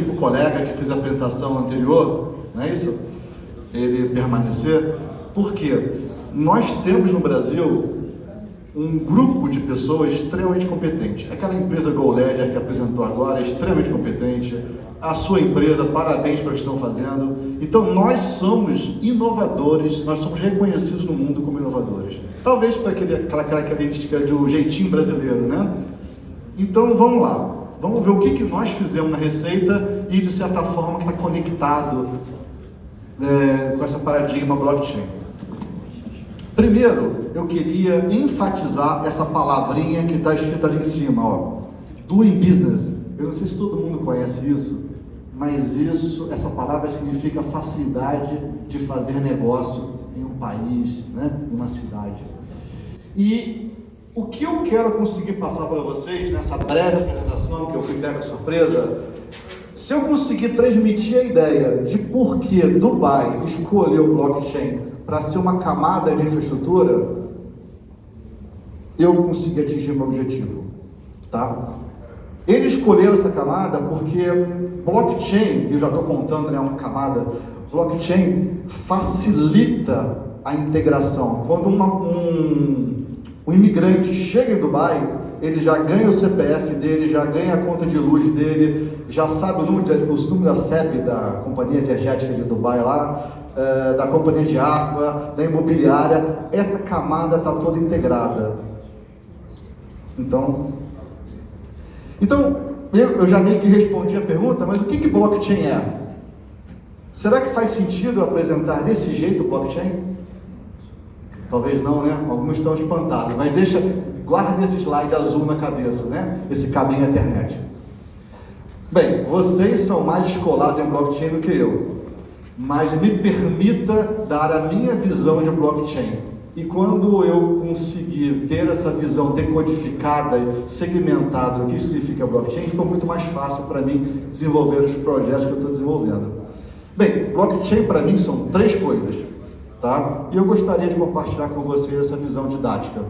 o colega que fez a apresentação anterior, não é isso? Ele permanecer, porque nós temos no Brasil um grupo de pessoas extremamente competente. Aquela empresa GoLedger que apresentou agora é extremamente competente. A sua empresa, parabéns pelo que estão fazendo. Então nós somos inovadores, nós somos reconhecidos no mundo como inovadores. Talvez para aquela característica do jeitinho brasileiro, né? Então vamos lá. Vamos ver o que nós fizemos na receita e de certa forma está conectado com essa paradigma blockchain. Primeiro, eu queria enfatizar essa palavrinha que está escrita ali em cima, ó, doing business. Eu não sei se todo mundo conhece isso, mas essa palavra significa facilidade de fazer negócio em um país, né, em uma cidade. E o que eu quero conseguir passar para vocês nessa breve apresentação, que eu fui pego de surpresa, se eu conseguir transmitir a ideia de por que Dubai escolheu o blockchain para ser uma camada de infraestrutura, eu consegui atingir meu objetivo, tá? Eles escolheram essa camada porque blockchain, eu já estou contando, né, uma camada, blockchain facilita a integração. Quando um imigrante chega em Dubai, ele já ganha o CPF dele, já ganha a conta de luz dele, já sabe o número da CEP, da Companhia Energética de Dubai lá, da companhia de água, da imobiliária. Essa camada está toda integrada. Então eu já meio que respondi a pergunta, mas o que blockchain é? Será que faz sentido eu apresentar desse jeito o blockchain? Talvez não, né? Alguns estão espantados, mas guarda esse slide azul na cabeça, né? Esse cabinho Ethernet. Bem, vocês são mais descolados em blockchain do que eu, mas me permita dar a minha visão de blockchain. E quando eu conseguir ter essa visão decodificada e segmentada do que significa blockchain, ficou muito mais fácil para mim desenvolver os projetos que eu estou desenvolvendo. Bem, blockchain para mim são 3 coisas, tá? E eu gostaria de compartilhar com vocês essa visão didática.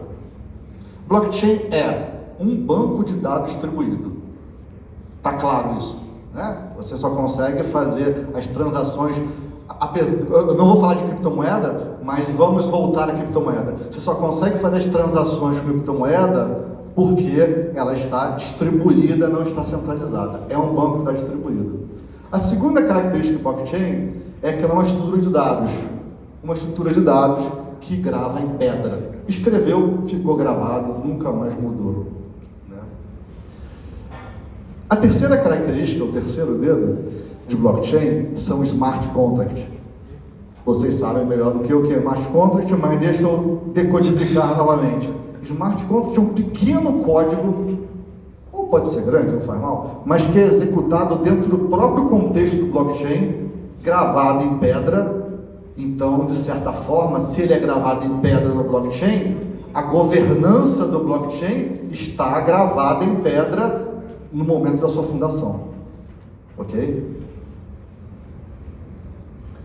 Blockchain é um banco de dados distribuído. Tá claro isso, né? Você só consegue fazer as transações. Eu não vou falar de criptomoeda, mas vamos voltar à criptomoeda. Você só consegue fazer as transações com criptomoeda porque ela está distribuída, não está centralizada. É um banco que está distribuído. A segunda característica do blockchain é que ela é uma estrutura de dados. Uma estrutura de dados que grava em pedra. Escreveu, ficou gravado, nunca mais mudou, né? A terceira característica, o terceiro dedo de blockchain são smart contracts. Vocês sabem melhor do que eu que é smart contract, mas deixa eu decodificar novamente. Smart contract é um pequeno código, ou pode ser grande, não faz mal, mas que é executado dentro do próprio contexto do blockchain, gravado em pedra. Então, de certa forma, se ele é gravado em pedra no blockchain, a governança do blockchain está gravada em pedra no momento da sua fundação. Ok?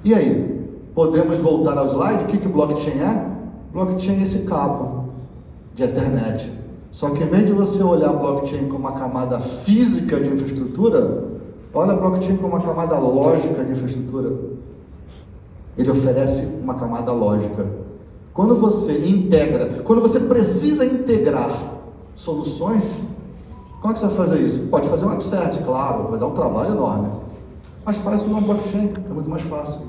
E aí? Podemos voltar ao slide? O que blockchain é? Blockchain é esse cabo de Ethernet. Só que em vez de você olhar blockchain como uma camada física de infraestrutura, olha blockchain como uma camada lógica de infraestrutura. Ele oferece uma camada lógica. Quando você precisa integrar soluções, como é que você vai fazer isso? Pode fazer um upset, claro, vai dar um trabalho enorme. Mas faz isso no blockchain, é muito mais fácil.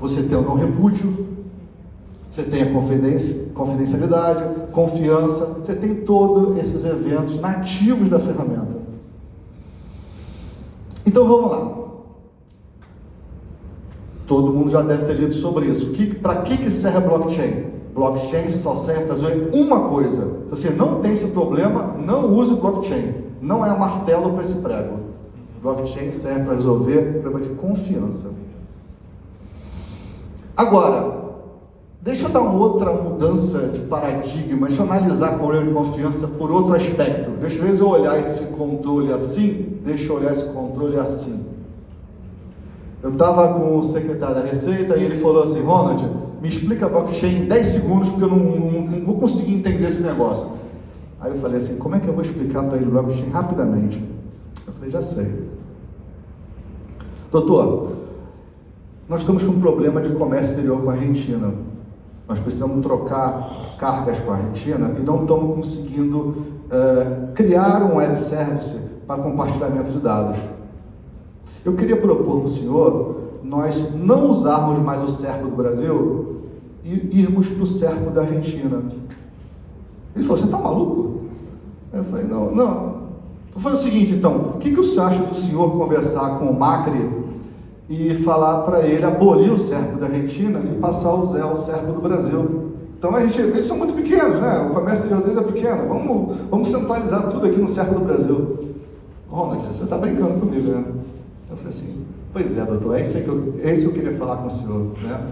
Você tem o não repúdio, você tem a confidencialidade, confiança, você tem todos esses eventos nativos da ferramenta. Então vamos lá. Todo mundo já deve ter lido sobre isso. Para que serve a blockchain? Blockchain só serve para resolver uma coisa. Se você não tem esse problema, não use o blockchain. Não é martelo para esse prego. Blockchain serve para resolver o problema de confiança. Agora, deixa eu dar uma outra mudança de paradigma. Deixa eu analisar o problema de confiança por outro aspecto. Deixa eu olhar esse controle assim. Deixa eu olhar esse controle assim. Eu estava com o secretário da Receita e ele falou assim: Ronald, me explica a blockchain em 10 segundos porque eu não vou conseguir entender esse negócio. Aí eu falei assim: como é que eu vou explicar para ele blockchain rapidamente? Eu falei: já sei. Doutor, nós estamos com um problema de comércio exterior com a Argentina. Nós precisamos trocar cargas com a Argentina e não estamos conseguindo criar um web service para compartilhamento de dados. Eu queria propor para o senhor nós não usarmos mais o CERPO do Brasil e irmos para o CERPO da Argentina. Ele falou, você está maluco? Eu falei, não. Eu falei o seguinte, então, o que o senhor acha do senhor conversar com o Macri e falar para ele abolir o CERPO da Argentina e passar a usar o CERPO do Brasil? Então, eles são muito pequenos, né? O comércio exterior deles é pequeno. Vamos centralizar tudo aqui no CERPO do Brasil. Ronald, você está brincando comigo, né? Eu falei assim, pois é, doutor, é isso que eu queria falar com o senhor, né?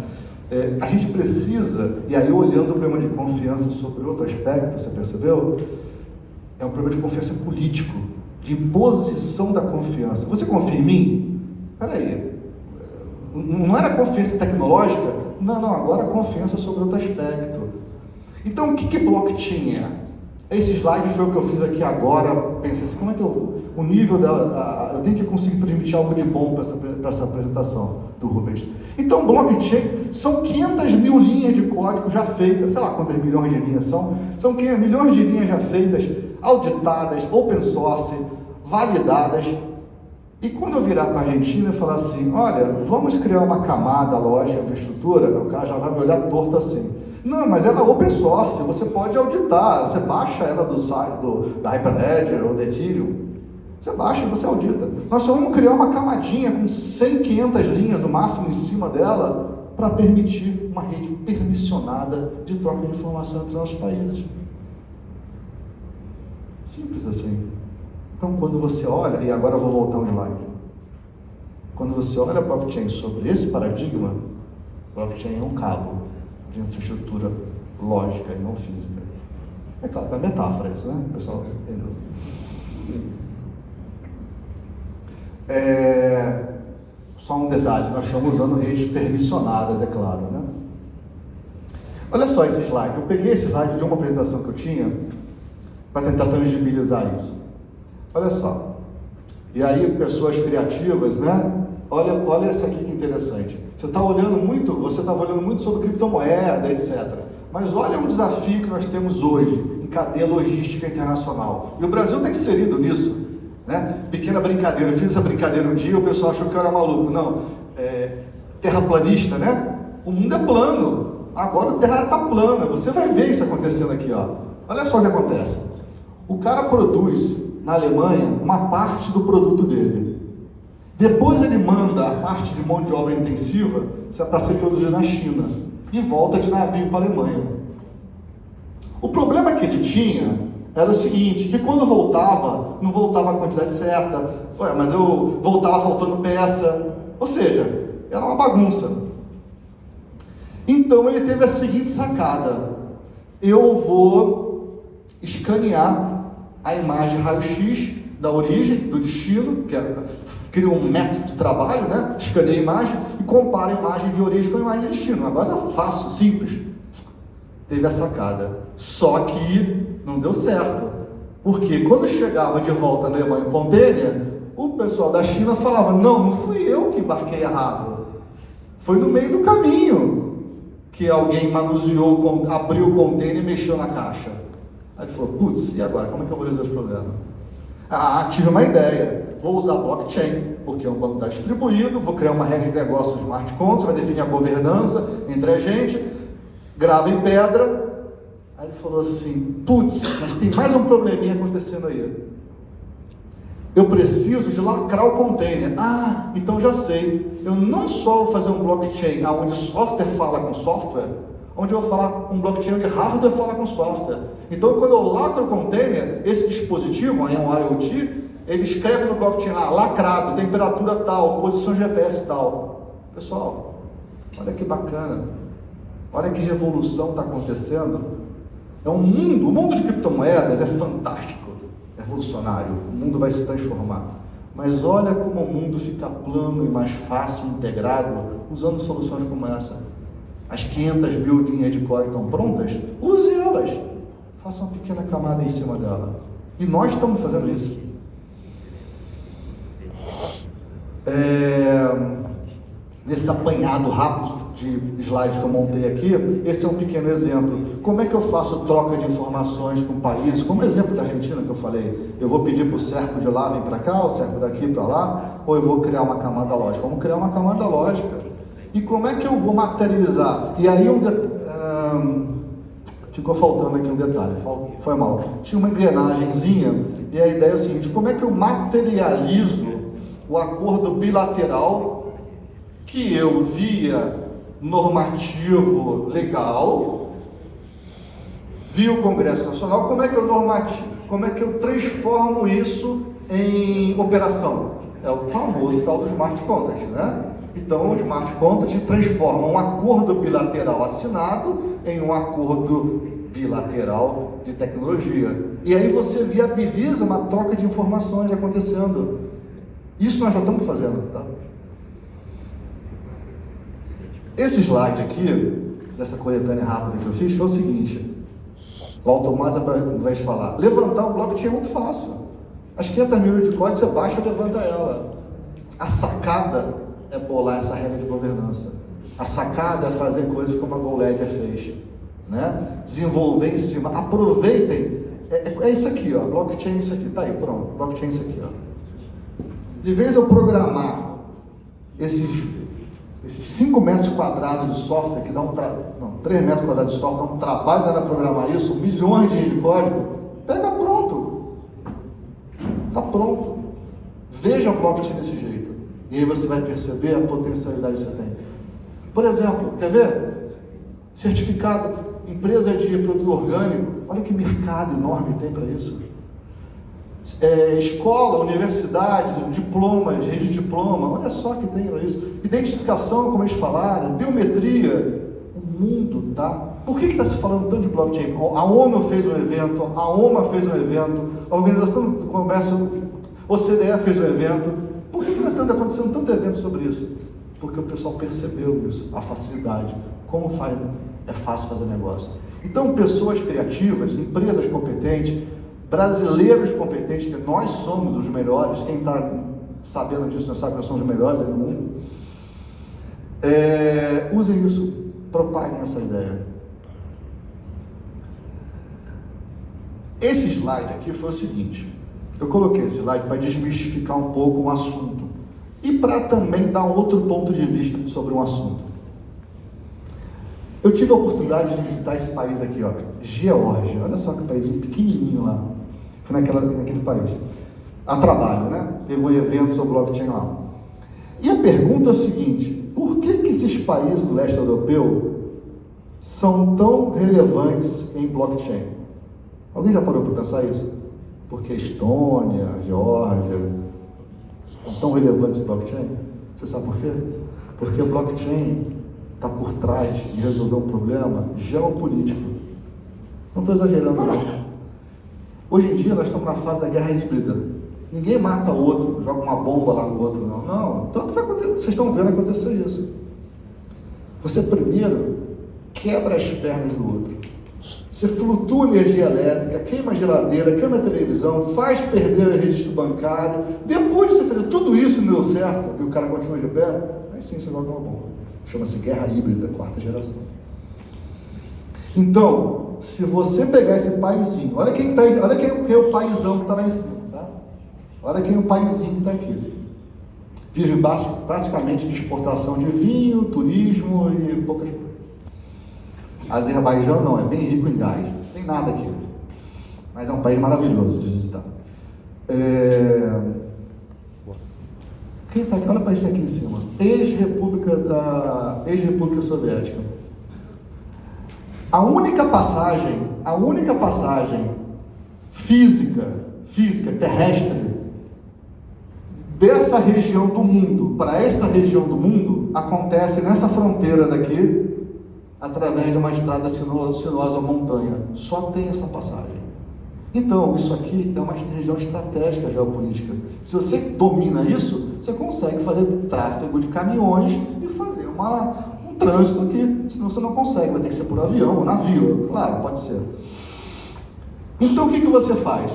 A gente precisa, e aí olhando o problema de confiança sobre outro aspecto, você percebeu? É um problema de confiança político, de imposição da confiança. Você confia em mim? Peraí, não era confiança tecnológica? Não, agora confiança sobre outro aspecto. Então, o que blockchain é? Esse slide foi o que eu fiz aqui agora, pensei assim, como é que o nível dela, eu tenho que conseguir transmitir algo de bom para essa apresentação do Rubens. Então, blockchain são 500 mil linhas de código já feitas, sei lá quantas milhões de linhas são 500 milhões de linhas já feitas, auditadas, open source, validadas. E quando eu virar para a Argentina e falar assim, olha, vamos criar uma camada lógica, infraestrutura, o cara já vai me olhar torto assim. Não, mas ela é open source, você pode auditar, você baixa ela do site, da Hyperledger ou da Ethereum, você baixa e você audita. Nós só vamos criar uma camadinha com 100, 500 linhas no máximo em cima dela para permitir uma rede permissionada de troca de informação entre nossos países. Simples assim. Então, quando você olha, e agora eu vou voltar um slide, quando você olha a blockchain sobre esse paradigma, blockchain é um cabo de infraestrutura lógica e não física. É claro, é metáfora isso, né? O pessoal entendeu. Só um detalhe, nós estamos usando redes permissionadas, é claro, né? Olha só esse slide, eu peguei esse slide de uma apresentação que eu tinha para tentar tangibilizar isso. Olha só, e aí pessoas criativas, né? Olha essa aqui que interessante. Você estava olhando muito sobre criptomoeda, etc. Mas olha um desafio que nós temos hoje em cadeia logística internacional. E o Brasil está inserido nisso, né? Pequena brincadeira, eu fiz essa brincadeira um dia, o pessoal achou que eu era maluco. Não, terraplanista, né? O mundo é plano. Agora a Terra está plana. Você vai ver isso acontecendo aqui, ó. Olha só o que acontece. O cara produz na Alemanha uma parte do produto dele. Depois ele manda a parte de mão de obra intensiva para ser produzida na China e volta de navio para a Alemanha. O problema que ele tinha era o seguinte, que quando voltava, não voltava a quantidade certa, mas eu voltava faltando peça, ou seja, era uma bagunça. Então ele teve a seguinte sacada, eu vou escanear a imagem raio-x da origem, do destino, cria um método de trabalho, né? Escaneia a imagem e compara a imagem de origem com a imagem de destino. Uma coisa fácil, simples. Teve a sacada. Só que não deu certo. Porque quando chegava de volta na Alemanha em container, o pessoal da China falava, não fui eu que embarquei errado. Foi no meio do caminho que alguém manuseou, abriu o container e mexeu na caixa. Aí ele falou, putz, e agora? Como é que eu vou resolver esse problema? Tive uma ideia, vou usar blockchain, porque o banco está distribuído, vou criar uma regra de negócio de smart contracts, vai definir a governança entre a gente, grava em pedra. Aí ele falou assim, putz, mas tem mais um probleminha acontecendo aí. Eu preciso de lacrar o container. Então já sei, eu não só vou fazer um blockchain onde software fala com software, onde eu vou falar um blockchain onde hardware fala com software. Então, quando eu lacro o container, esse dispositivo, é um IoT, ele escreve no blockchain lá, lacrado, temperatura tal, posição GPS tal. Pessoal, olha que bacana, olha que revolução está acontecendo. O mundo de criptomoedas é fantástico, é revolucionário, o mundo vai se transformar. Mas olha como o mundo fica plano e mais fácil, integrado, usando soluções como essa. As 500 mil linhas de código estão prontas? Use elas. Faça uma pequena camada em cima dela. E nós estamos fazendo isso. Nesse apanhado rápido de slides que eu montei aqui, esse é um pequeno exemplo. Como é que eu faço troca de informações com países? Como o exemplo da Argentina que eu falei, eu vou pedir para o Serco de lá vir para cá, o Serco daqui para lá, ou eu vou criar uma camada lógica? Vamos criar uma camada lógica. E como é que eu vou materializar? E aí ficou faltando aqui um detalhe, foi mal. Tinha uma engrenagemzinha e a ideia é o seguinte: como é que eu materializo o acordo bilateral que eu, via normativo legal, via o Congresso Nacional, como é que eu transformo isso em operação? É o famoso tal do smart contract, né? Então, o smart contract transforma um acordo bilateral assinado em um acordo bilateral de tecnologia. E aí você viabiliza uma troca de informações acontecendo. Isso nós já estamos fazendo, tá? Esse slide aqui, dessa coletânea rápida que eu fiz, foi o seguinte: o Altomaz vai falar, levantar um blockchain é muito fácil. As 500 mil de código, você baixa e levanta ela. A sacada é bolar essa regra de governança. A sacada é fazer coisas como a GoLedger fez, né? Desenvolver em cima. Aproveitem. É isso aqui, ó. Blockchain é isso aqui. Tá aí, pronto. Blockchain é isso aqui, ó. De vez eu programar esses 5 metros quadrados de software, que dá 3 metros quadrados de software, dá um trabalho para programar isso, milhões de linhas de código, pega pronto. Está pronto. Veja o blockchain desse jeito. E aí você vai perceber a potencialidade que você tem. Por exemplo, quer ver? Certificado, empresa de produto orgânico, olha que mercado enorme tem para isso. Escola, universidades, diploma, de rede de diploma, olha só que tem para isso. Identificação, como eles falaram, biometria, o mundo, tá? Por que está se falando tanto de blockchain? A ONU fez um evento, a OMA fez um evento, a Organização do Comércio, OCDE fez um evento. Por que está acontecendo tanto evento sobre isso? Porque o pessoal percebeu isso, a facilidade, como é fácil fazer negócio. Então, pessoas criativas, empresas competentes, brasileiros competentes, que nós somos os melhores, quem está sabendo disso, sabe que nós somos os melhores aí no mundo, usem isso, propaguem essa ideia. Esse slide aqui foi o seguinte: eu coloquei esse slide para desmistificar um pouco um assunto e para também dar um outro ponto de vista sobre um assunto. Eu tive a oportunidade de visitar esse país aqui, ó, Geórgia. Olha só que paísinho pequenininho lá. Foi naquele país. A trabalho, né? Teve um evento sobre blockchain lá. E a pergunta é o seguinte: por que esses países do leste europeu são tão relevantes em blockchain? Alguém já parou para pensar isso? Porque a Estônia, a Geórgia são tão relevantes em blockchain? Você sabe por quê? Porque o blockchain está por trás de resolver um problema geopolítico. Não estou exagerando, não. Hoje em dia nós estamos na fase da guerra híbrida. Ninguém mata o outro, joga uma bomba lá no outro, não. Não, tanto que vocês estão vendo acontecer isso. Você primeiro quebra as pernas do outro. Você flutua energia elétrica, queima a geladeira, queima a televisão, faz perder o registro bancário. Depois de você fazer tudo isso e não deu certo, e o cara continua de pé, aí sim você joga uma bomba. Chama-se guerra híbrida, 4ª geração. Então, se você pegar esse paizinho, olha quem é o paizão que está lá em cima, tá? Olha quem é o paizinho que está aqui. Vive basicamente de exportação de vinho, turismo e poucas coisas. Azerbaijão não, é bem rico em gás, não tem nada aqui. Mas é um país maravilhoso de visitar. Quem está aqui? Olha para isso aqui em cima. Ex-república soviética. A única passagem física, terrestre, dessa região do mundo para esta região do mundo, acontece nessa fronteira daqui, através de uma estrada sinuosa montanha. Só tem essa passagem. Então, isso aqui é uma região estratégica geopolítica. Se você domina isso, você consegue fazer tráfego de caminhões e fazer um trânsito que, senão você não consegue, vai ter que ser por avião ou navio. Claro, pode ser. Então, o que você faz?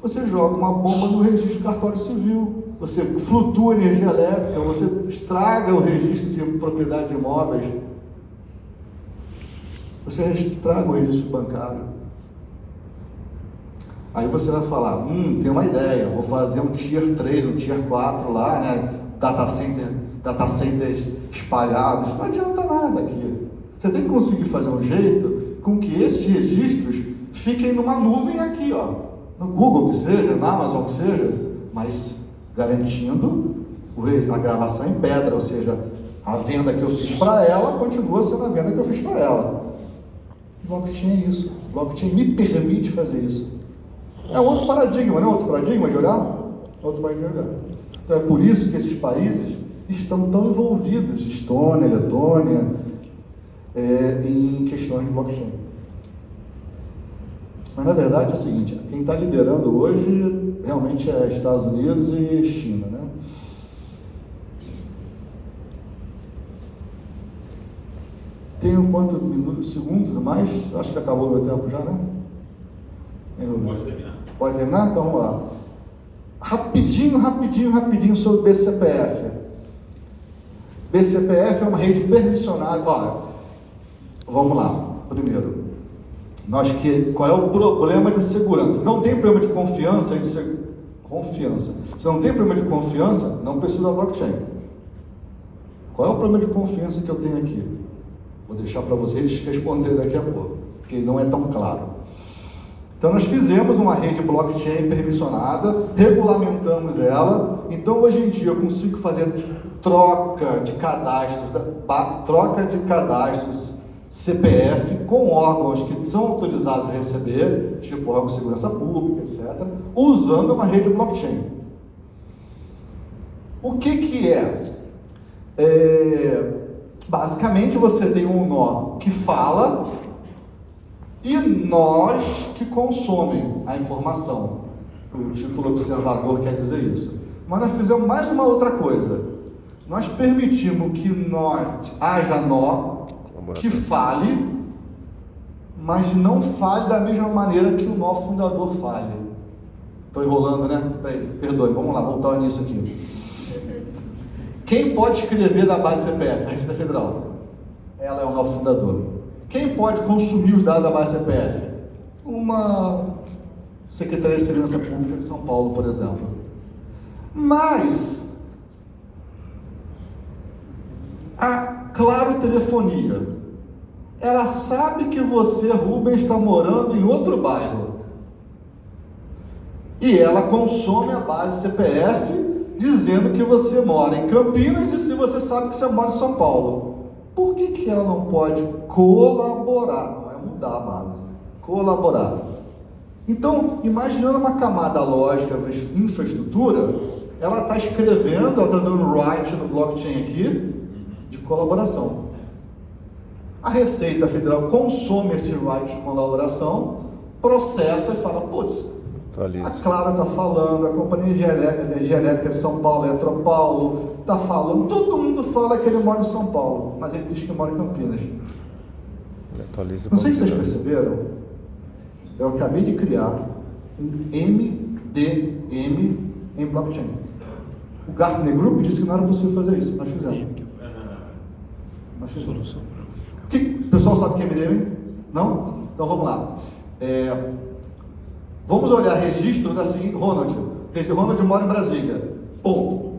Você joga uma bomba no registro do cartório civil. você flutua energia elétrica, você estraga o registro de propriedade de imóveis, você estraga o registro bancário. Aí você vai falar, tem uma ideia, vou fazer um Tier 3, um Tier 4 lá, né? Data centers espalhados. Não adianta nada aqui. Você tem que conseguir fazer um jeito com que esses registros fiquem numa nuvem aqui, ó, no Google que seja, na Amazon que seja, mas garantindo a gravação em pedra, ou seja, a venda que eu fiz para ela continua sendo a venda que eu fiz para ela. Blockchain é isso. Blockchain me permite fazer isso. É outro paradigma, não é outro paradigma de olhar? Outro paradigma de olhar. Então é por isso que esses países estão tão envolvidos, Estônia, Letônia, em questões de blockchain. Mas na verdade é o seguinte, quem está liderando hoje realmente é Estados Unidos e China, né? Tenho quantos minutos, segundos mais? Acho que acabou o meu tempo já, né? Pode terminar. Pode terminar? Então vamos lá. Rapidinho sobre o BCPF. BCPF é uma rede permissionada. Olha, vamos lá. Primeiro, qual é o problema de segurança? Não tem problema de confiança e de confiança. Se não tem problema de confiança, não precisa da blockchain. Qual é o problema de confiança que eu tenho aqui? Vou deixar para vocês responderem daqui a pouco, porque não é tão claro. Então nós fizemos uma rede blockchain permissionada, regulamentamos ela, então hoje em dia eu consigo fazer troca de cadastros CPF com órgãos que são autorizados a receber, tipo órgão de segurança pública, etc., usando uma rede blockchain. O que é? Basicamente você tem um nó que fala e nós que consomem a informação. O título observador quer dizer isso. Mas nós fizemos mais uma outra coisa. Nós permitimos que haja nó que fale, mas não fale da mesma maneira que o nó fundador fale. Estou enrolando, né? Perdoe, vamos lá, voltar nisso aqui. Quem pode escrever da base CPF? A Receita Federal. Ela é o nó fundador. Quem pode consumir os dados da base CPF? Uma Secretaria de Segurança Pública de São Paulo, por exemplo. Mas a Claro Telefonia, ela sabe que você, Rubens, está morando em outro bairro. E ela consome a base CPF dizendo que você mora em Campinas e se você sabe que você mora em São Paulo. Por que ela não pode colaborar? Não é mudar a base. Colaborar. Então, imaginando uma camada lógica de infraestrutura, ela está escrevendo, ela está dando write no blockchain aqui, de colaboração. A Receita Federal consome esse write de colaboração, processa e fala, putz, a Claro está falando, a Companhia de Elétrica de São Paulo, Eletropaulo, está falando, todo mundo fala que ele mora em São Paulo, mas ele diz que mora em Campinas. Não sei se vocês perceberam, eu acabei de criar um MDM em blockchain. O Gartner Group disse que não era possível fazer isso, nós fizemos. O pessoal sabe o que é MDM? Não? Então vamos lá. Vamos olhar registro da seguinte, Ronald mora em Brasília, ponto.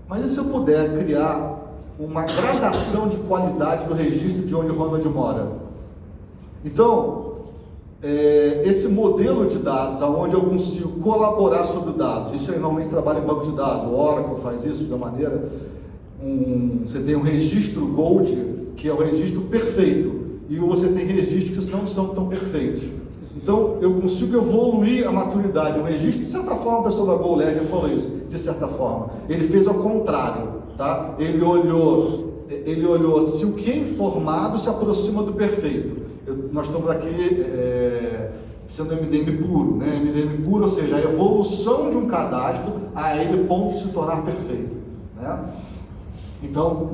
Mas e se eu puder criar uma gradação de qualidade do registro de onde o Ronald mora? Então, esse modelo de dados, onde eu consigo colaborar sobre os dados, isso aí normalmente trabalha em banco de dados, o Oracle faz isso de uma maneira, você tem um registro Gold, que é o registro perfeito, e você tem registros que não são tão perfeitos. Então, eu consigo evoluir a maturidade. O registro, de certa forma, o pessoal da GoLedger falou isso, de certa forma. Ele fez ao contrário, tá? Ele olhou se o que é informado se aproxima do perfeito. Nós estamos aqui sendo MDM puro, né? MDM puro, ou seja, a evolução de um cadastro a ele ponto de se tornar perfeito, né? Então,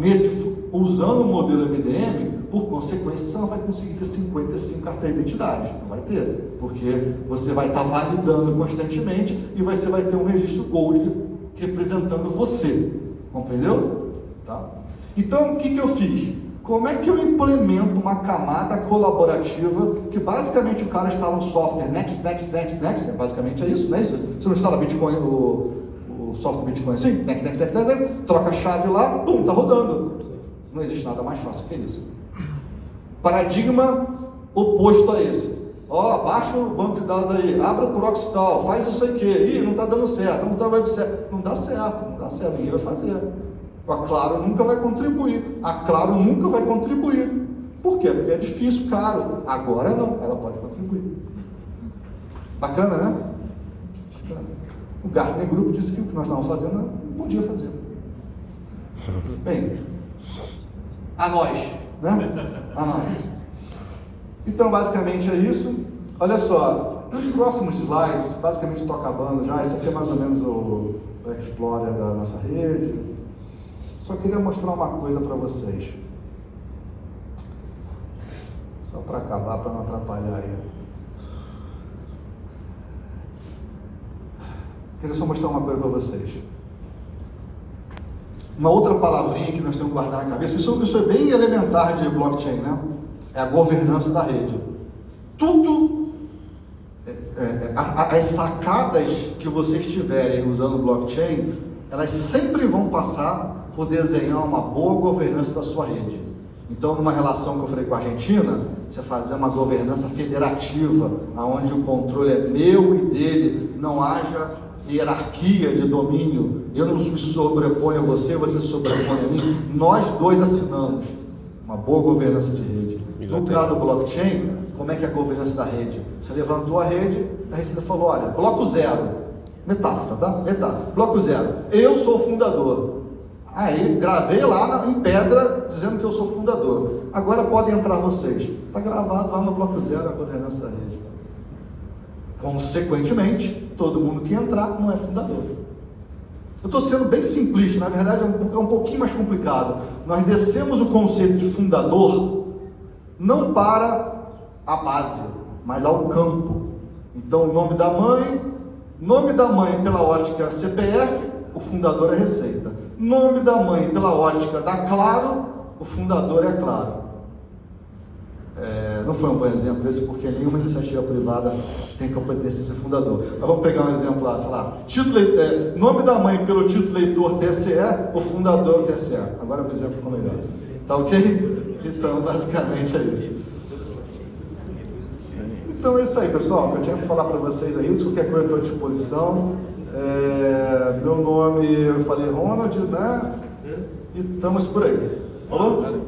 usando o modelo MDM, por consequência, você não vai conseguir ter 55 carteiras de identidade, não vai ter, porque você vai estar validando constantemente e você vai ter um registro Gold representando você, compreendeu? Tá? Então, o que eu fiz? Como é que eu implemento uma camada colaborativa que basicamente o cara instala um software next, basicamente é isso, não é isso? Você não instala Bitcoin, o software Bitcoin assim, next, troca a chave lá, pum, tá rodando. Não existe nada mais fácil que isso. Paradigma oposto a esse. Ó, baixa o banco de dados aí, abre o Proxtal, faz isso aqui, ih, não está dando certo, não está dando certo. Não dá certo, ninguém vai fazer. A Claro nunca vai contribuir. Por quê? Porque é difícil, caro. Agora não, ela pode contribuir. Bacana, né? Bacana. O Gartner Group disse que o que nós estávamos fazendo não podia fazer. Bem, a nós, né? A nós. Então, basicamente é isso. Olha só, nos próximos slides, basicamente estou acabando já. Esse aqui é mais ou menos o Explorer da nossa rede. Só queria mostrar uma coisa para vocês. Só para acabar, para não atrapalhar aí. Queria só mostrar uma coisa para vocês. Uma outra palavrinha que nós temos que guardar na cabeça. Isso é bem elementar de blockchain, né? É a governança da rede. Tudo, as sacadas que vocês tiverem usando blockchain, elas sempre vão passar por desenhar uma boa governança da sua rede. Então, numa relação que eu falei com a Argentina, você fazer uma governança federativa, onde o controle é meu e dele, não haja hierarquia de domínio, eu não me sobreponho a você, você sobrepõe a mim, nós dois assinamos uma boa governança de rede. No caso do blockchain, como é que é a governança da rede? Você levantou a rede, a Receita falou, olha, bloco zero, metáfora, tá? Metáfora. Bloco zero, eu sou o fundador. Aí, gravei lá em pedra, dizendo que eu sou fundador. Agora podem entrar vocês. Está gravado lá no bloco zero a governança da rede. Consequentemente, todo mundo que entrar não é fundador. Eu estou sendo bem simplista, na verdade é um pouquinho mais complicado. Nós descemos o conceito de fundador não para a base, mas ao campo. Então, o nome da mãe pela ótica CPF, o fundador é Receita. Nome da mãe pela ótica da Claro, o fundador é Claro. Não foi um bom exemplo esse, porque nenhuma iniciativa privada tem competência de ser fundador. Mas vamos pegar um exemplo lá, sei lá, nome da mãe pelo título leitor TSE, o fundador é o TSE. Agora o exemplo ficou melhor. Tá ok? Então, basicamente é isso. Então é isso aí, pessoal. O que eu tinha para falar para vocês é isso. Qualquer coisa eu estou à disposição. Meu nome, eu falei Ronald, né? E estamos por aí. Falou? Valeu.